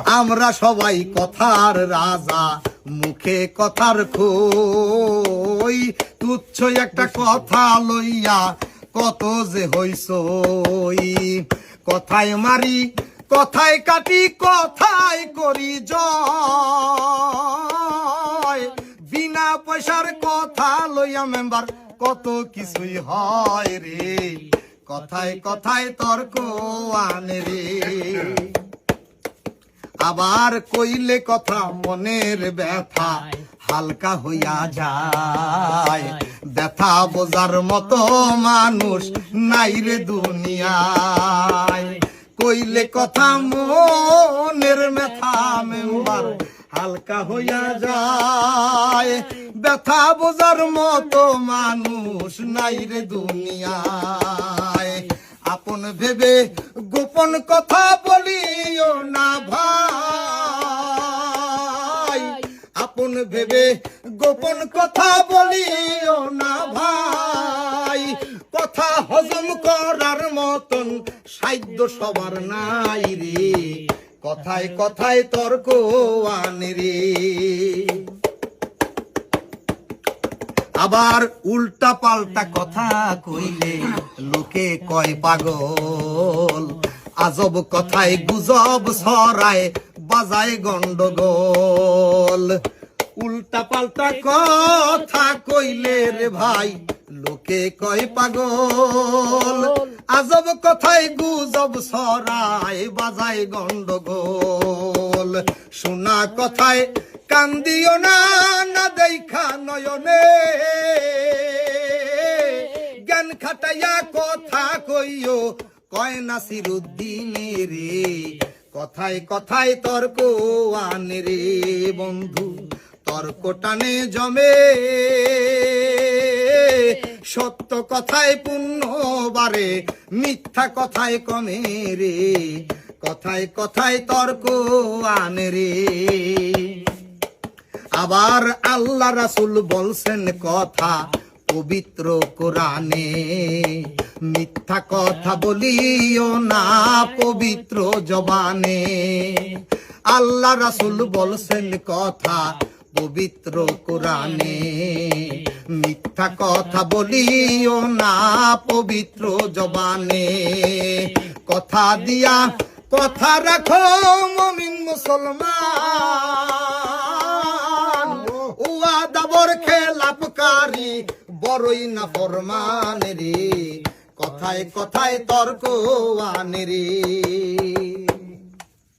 আমরা সবাই কথার রাজা, মুখে কথার খই। তুচ্ছ একটা কথা লইয়া কত যে হইসই। কথায় মারি, কথায় কাটি, কথায় করি জয়। বিনা পয়সার কথা লইয়া মেম্বার কত কিছুই হয় রে। কথায় কথায় তর্ক আনে রে। আবার কইলে কথা মনের ব্যথা হালকা হইয়া যায়। ব্যথা বোঝার মতো মানুষ নাই রে দুনিয়ায়। কইলে কথা মনের ব্যথা মেম্বার হালকা হইয়া যায়। ব্যথা বোঝার মতো মানুষ নাই রে দুনিয়ায়। আপন ভেবে গোপন কথা বলিও না ভাই। আপন ভেবে গোপন কথা বলিও না ভাই। কথা হজম করার মতন সাধ্য সবার নাই রে। কথায় কথায় তর্ক আনে রে। আবার উল্টা পাল্টা কথা কইলে লোকে কয় পাগল। আজব কথায় গুজব ছড়ায়, বাজায় গন্ডগোল। উল্টা পাল্টা কথা কইলে রে ভাই লোকে কয় পাগল। আজব কথায় গুজব ছড়ায়, বাজায় গন্ডগোল। শোনা কথায় কান দিও না, না দেখা নয়নে। জ্ঞান খাটাইয়া কথা কইও, কয় নাসিরুদ্দিনে রে। কথায় কথায় তর্ক আনে রে বন্ধু। তর্ক টানে জমে, সত্য কথায় পুণ্য বাড়ে, মিথ্যা কথায় কমে রে। কথায় কথায় তর্ক আনে রে। আবার আল্লাহ রাসূল বলছেন কথা পবিত্র কোরআনে। মিথ্যা কথা বলিও না পবিত্র জবানে। আল্লাহ রাসূল বলছেন কথা পবিত্র কোরআনে। মিথ্যা কথা বলিও না পবিত্র জবানে। কথা দিয়া কথা রাখো মুমিন মুসলমান। ওয়াদাবর খেলাপকারী বড়ই না ফরমান রে। কথায় কথায় তর্ক আনে রে।